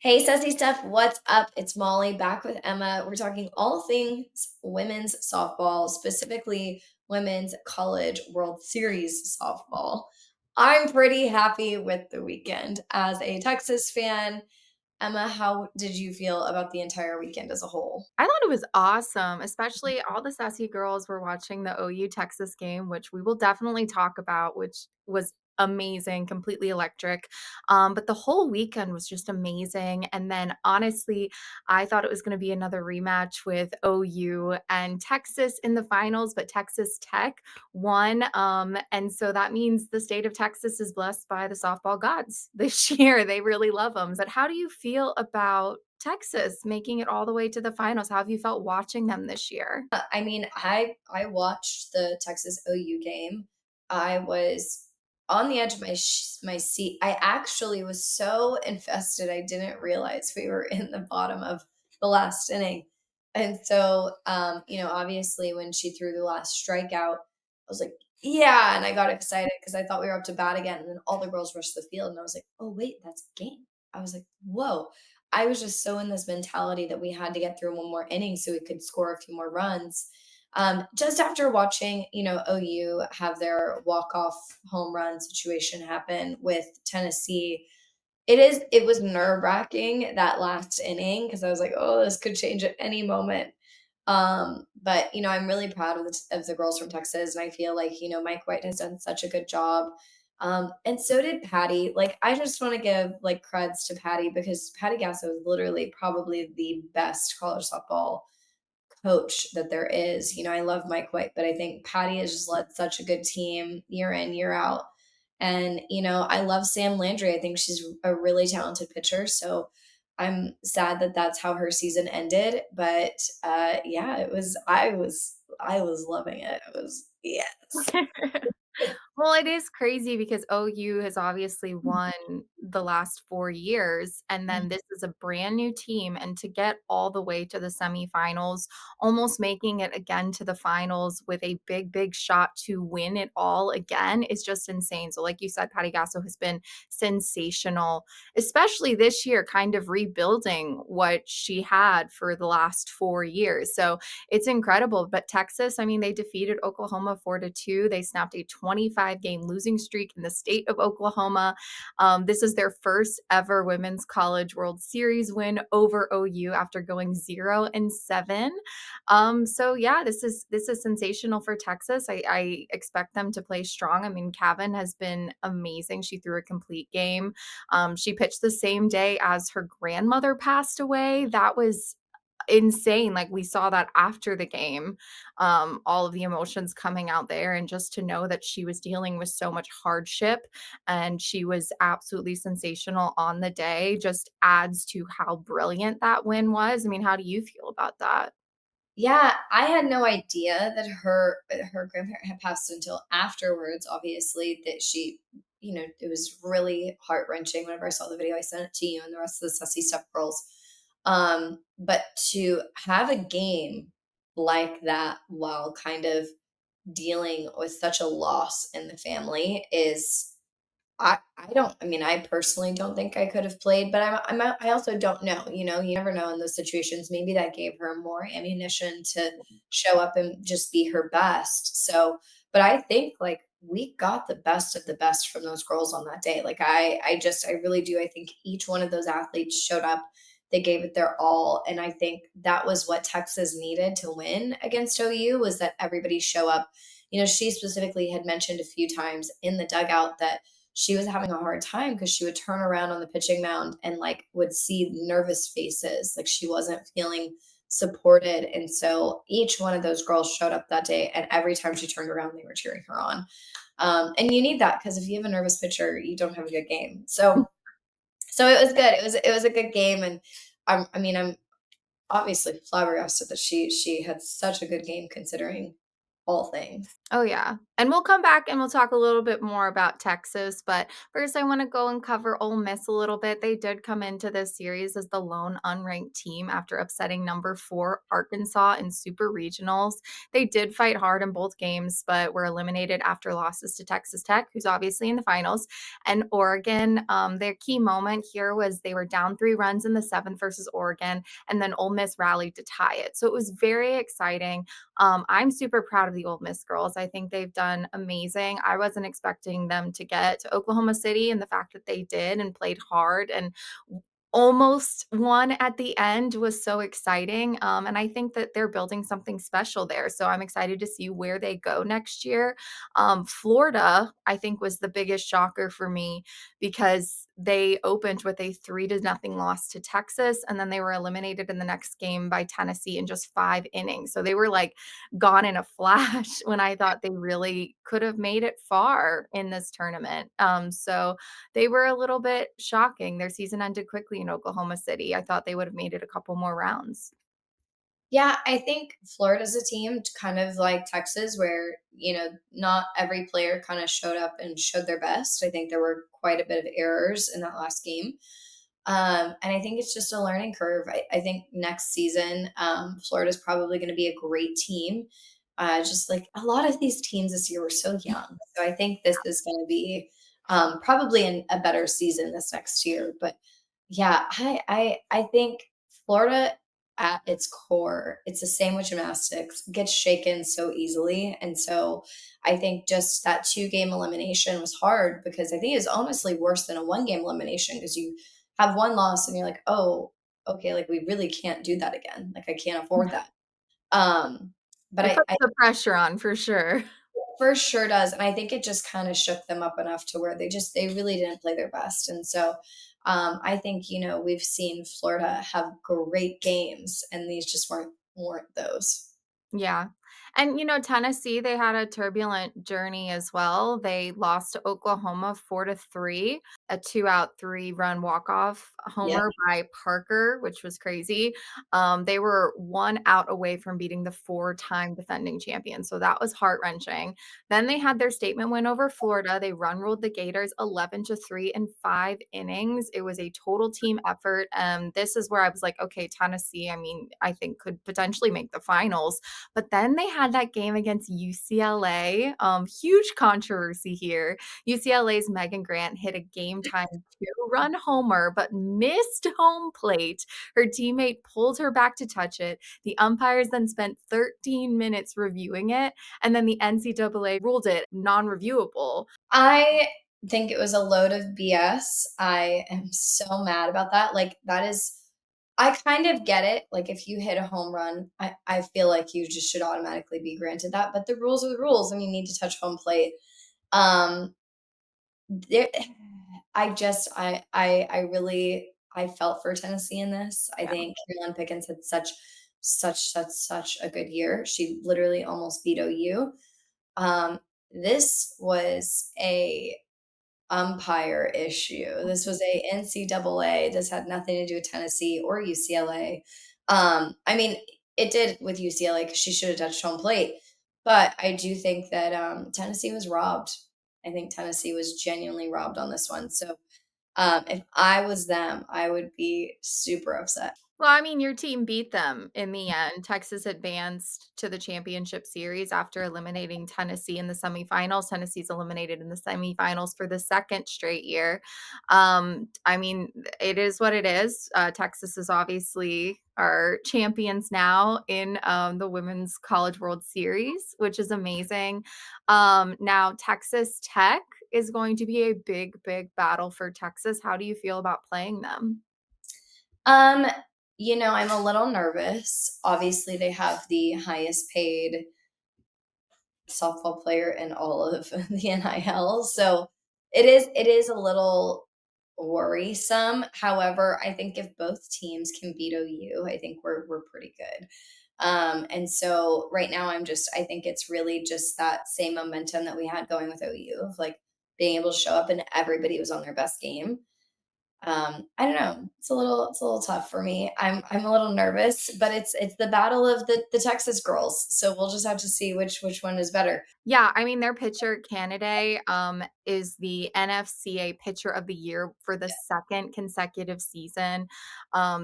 Hey, Sassy Stuff, what's up? It's Molly back with Emma. We're talking all things women's softball, specifically women's college World Series softball. I'm pretty happy with the weekend as a Texas fan. Emma, how did you feel about the entire weekend as a whole? I thought it was awesome, especially all the sassy girls were watching the OU Texas game, which we will definitely talk about, which was amazing, completely electric. But the whole weekend was just amazing. And then honestly, I thought it was going to be another rematch with OU and Texas in the finals, but Texas Tech won. And so that means the state of Texas is blessed by the softball gods this year. They really love them. But how do you feel about Texas making it all the way to the finals? How have you felt watching them this year? I watched the Texas OU game. I was on the edge of my seat. I actually was so invested. I didn't realize we were in the bottom of the last inning. And so, obviously when she threw the last strikeout, I was like, yeah, and I got excited because I thought we were up to bat again. And then all the girls rushed the field, and I was like, oh wait, that's a game. I was like, whoa. I was just so in this mentality that we had to get through one more inning so we could score a few more runs. Just after watching, OU have their walk-off home run situation happen with Tennessee, it was nerve-wracking that last inning because I was like, oh, this could change at any moment. But I'm really proud of the girls from Texas, and I feel like Mike White has done such a good job. And so did Patty. Like, I just want to give like creds to Patty because Patty Gasso is literally probably the best college softball coach that there is. I love Mike White, but I think Patty has just led such a good team year in, year out. And, I love Sam Landry. I think she's a really talented pitcher. So I'm sad that that's how her season ended. But yeah, I was loving it. It was, yes. Well, it is crazy because OU has obviously won the last 4 years, and then this is a brand new team, and to get all the way to the semifinals, almost making it again to the finals with a big, big shot to win it all again is just insane. So like you said, Patty Gasso has been sensational, especially this year, kind of rebuilding what she had for the last 4 years. So it's incredible. But Texas, I mean, they defeated Oklahoma 4-2. They snapped a 25-game losing streak in the state of Oklahoma. This is their first ever women's college World Series win over OU after going 0-7. So yeah, this is sensational for Texas. I expect them to play strong. I mean, Cavan has been amazing. She threw a complete game. She pitched the same day as her grandmother passed away. That was insane. Like, we saw that after the game, all of the emotions coming out there, and just to know that she was dealing with so much hardship and she was absolutely sensational on the day just adds to how brilliant that win was. I mean, how do you feel about that? Yeah, I had no idea that her grandparent had passed until afterwards, obviously, that it was really heart-wrenching whenever I saw the video. I sent it to you and the rest of the Sussy Stuff girls. But to have a game like that while kind of dealing with such a loss in the family is I mean, I personally don't think I could have played, but I also don't know, you never know in those situations. Maybe that gave her more ammunition to show up and just be her best. So, but I think like we got the best of the best from those girls on that day. Like I really do. I think each one of those athletes showed up. They gave it their all, and I think that was what Texas needed to win against OU was that everybody show up. She specifically had mentioned a few times in the dugout that she was having a hard time because she would turn around on the pitching mound and like would see nervous faces, like she wasn't feeling supported. And so each one of those girls showed up that day, and every time she turned around, they were cheering her on. And you need that because if you have a nervous pitcher, you don't have a good game. So it was good. It was a good game, and I'm obviously flabbergasted that she had such a good game considering all things. Oh, yeah. And we'll come back and we'll talk a little bit more about Texas. But first, I want to go and cover Ole Miss a little bit. They did come into this series as the lone unranked team after upsetting number 4 Arkansas in super regionals. They did fight hard in both games, but were eliminated after losses to Texas Tech, who's obviously in the finals, and Oregon. Their key moment here was they were down 3 runs in the seventh versus Oregon, and then Ole Miss rallied to tie it. So it was very exciting. I'm super proud of the Ole Miss girls. I think they've done amazing. I wasn't expecting them to get to Oklahoma City, and the fact that they did and played hard and almost won at the end was so exciting. And I think that they're building something special there. So I'm excited to see where they go next year. Florida, I think, was the biggest shocker for me because they opened with a 3-0 loss to Texas, and then they were eliminated in the next game by Tennessee in just 5 innings. So they were like gone in a flash when I thought they really could have made it far in this tournament. So they were a little bit shocking. Their season ended quickly in Oklahoma City. I thought they would have made it a couple more rounds. Yeah, I think Florida's a team kind of like Texas where, not every player kind of showed up and showed their best. I think there were quite a bit of errors in that last game. And I think it's just a learning curve. I think next season, Florida's probably going to be a great team. Just like a lot of these teams this year were so young. So I think this is going to be probably a better season this next year. But yeah, I think Florida at its core, it's the same with gymnastics, gets shaken so easily. And so I think just that 2 game elimination was hard because I think it's honestly worse than a 1 game elimination because you have one loss and you're like, oh, okay, like we really can't do that again. Like I can't afford that. Um, but It puts I the pressure on for sure. for sure does. And I think it just kind of shook them up enough to where they really didn't play their best. And so I think, we've seen Florida have great games and these just weren't those. Yeah. And, Tennessee, they had a turbulent journey as well. They lost to Oklahoma 4-3, a 2-out, 3-run walk-off Yep. homer by Parker, which was crazy. They were 1 out away from beating the 4-time defending champion, so that was heart-wrenching. Then they had their statement win over Florida. They run-ruled the Gators 11-3 in 5 innings. It was a total team effort, this is where I was like, "Okay, Tennessee, I mean, I think could potentially make the finals." But then they had that game against UCLA. Huge controversy here. UCLA's Megan Grant hit a game time 2-run homer, but missed home plate. Her teammate pulled her back to touch it. The umpires then spent 13 minutes reviewing it, and then the NCAA ruled it non reviewable. I think it was a load of BS. I am so mad about that. Like that is I kind of get it. Like if you hit a home run, I feel like you just should automatically be granted that. But the rules are the rules and you need to touch home plate. Um there I really I felt for Tennessee in this. I Yeah. think Carolyn Pickens had such a good year. She literally almost beat OU. Um, this was a umpire issue. This was a NCAA. This had nothing to do with Tennessee or UCLA. I mean, it did with UCLA because she should have touched home plate. But I do think that Tennessee was robbed. I think Tennessee was genuinely robbed on this one. So if I was them, I would be super upset. Well, I mean, your team beat them in the end. Texas advanced to the championship series after eliminating Tennessee in the semifinals. Tennessee's eliminated in the semifinals for the second straight year. I mean, it is what it is. Texas is obviously our champions now in the Women's College World Series, which is amazing. Now, Texas Tech is going to be a big, big battle for Texas. How do you feel about playing them? Um, I'm a little nervous. Obviously, they have the highest paid softball player in all of the NIL. So it is a little worrisome. However, I think if both teams can beat OU, I think we're pretty good. And so right now I think it's really just that same momentum that we had going with OU of like being able to show up and everybody was on their best game. I don't know. It's a little tough for me. I'm a little nervous, but it's the battle of the Texas girls. So we'll just have to see which one is better. Yeah, I mean, their pitcher, Canada, is the NFCA Pitcher of the Year for the second consecutive season.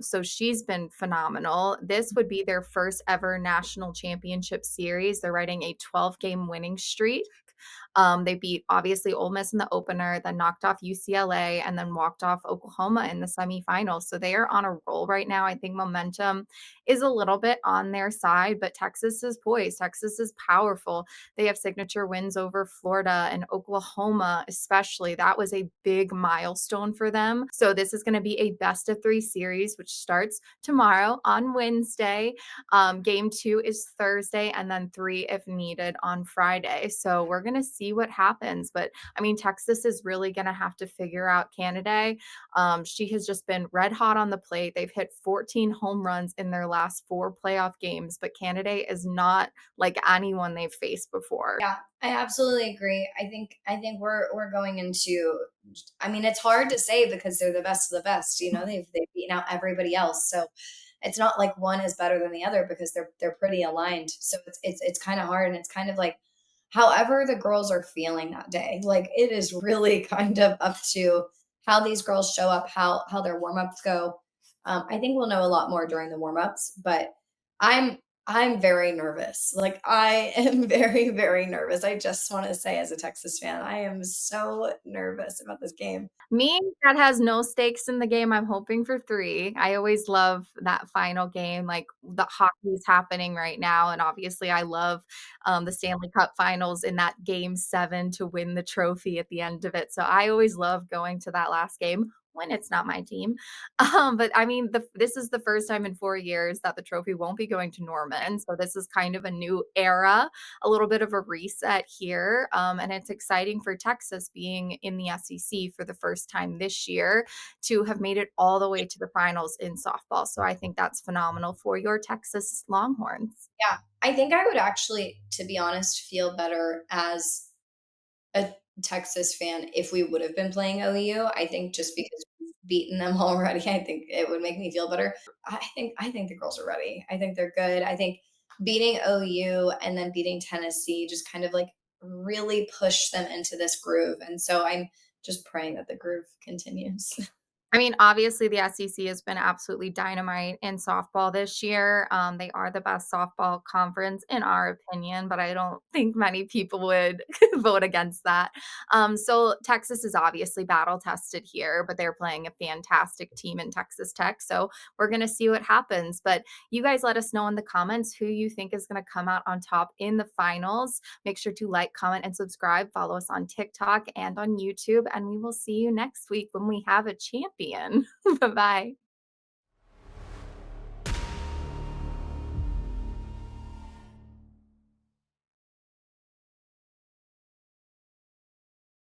So she's been phenomenal. This would be their first ever national championship series. They're riding a 12-game winning streak. They beat obviously Ole Miss in the opener, then knocked off UCLA, and then walked off Oklahoma in the semifinals. So they are on a roll right now. I think momentum is a little bit on their side, but Texas is poised. Texas is powerful. They have signature wins over Florida and Oklahoma, especially. That was a big milestone for them. So this is going to be a best of three series, which starts tomorrow on Wednesday. Game two is Thursday, and then three, if needed, on Friday. So we're going to see what happens. But I mean, Texas is really going to have to figure out Canada. She has just been red hot on the plate. They've hit 14 home runs in their last four playoff games, but Canada is not like anyone they've faced before. Yeah, I absolutely agree. I think we're going into. I mean, it's hard to say because they're the best of the best. You know, they've beaten out everybody else. So it's not like one is better than the other because they're pretty aligned. So it's kind of hard, and it's kind of like however the girls are feeling that day. Like it is really kind of up to how these girls show up, how their warm ups go. I think we'll know a lot more during the warm ups, but I'm I'm very nervous. Like I am very nervous. I just want to say as a Texas fan, I am so nervous about this game. Me, that has no stakes in the game, I'm hoping for 3. I always love that final game, like, the hockey's happening right now, and obviously I love, the Stanley Cup Finals in that game 7 to win the trophy at the end of it, so I always love going to that last game when it's not my team. But I mean, this is the first time in 4 years that the trophy won't be going to Norman, so this is kind of a new era, a little bit of a reset here. And it's exciting for Texas being in the SEC for the first time this year to have made it all the way to the finals in softball. So I think that's phenomenal for your Texas Longhorns. Yeah, I think I would actually, to be honest, feel better as a Texas fan if we would have been playing OU. I think just because we've beaten them already, I think it would make me feel better. I think the girls are ready. I think they're good. I think beating OU and then beating Tennessee just kind of like really pushed them into this groove. And so I'm just praying that the groove continues. I mean, obviously, the SEC has been absolutely dynamite in softball this year. They are the best softball conference, in our opinion, but I don't think many people would vote against that. So, Texas is obviously battle tested here, but they're playing a fantastic team in Texas Tech. So, we're going to see what happens. But you guys let us know in the comments who you think is going to come out on top in the finals. Make sure to like, comment, and subscribe. Follow us on TikTok and on YouTube. And we will see you next week when we have a champion. Bye bye.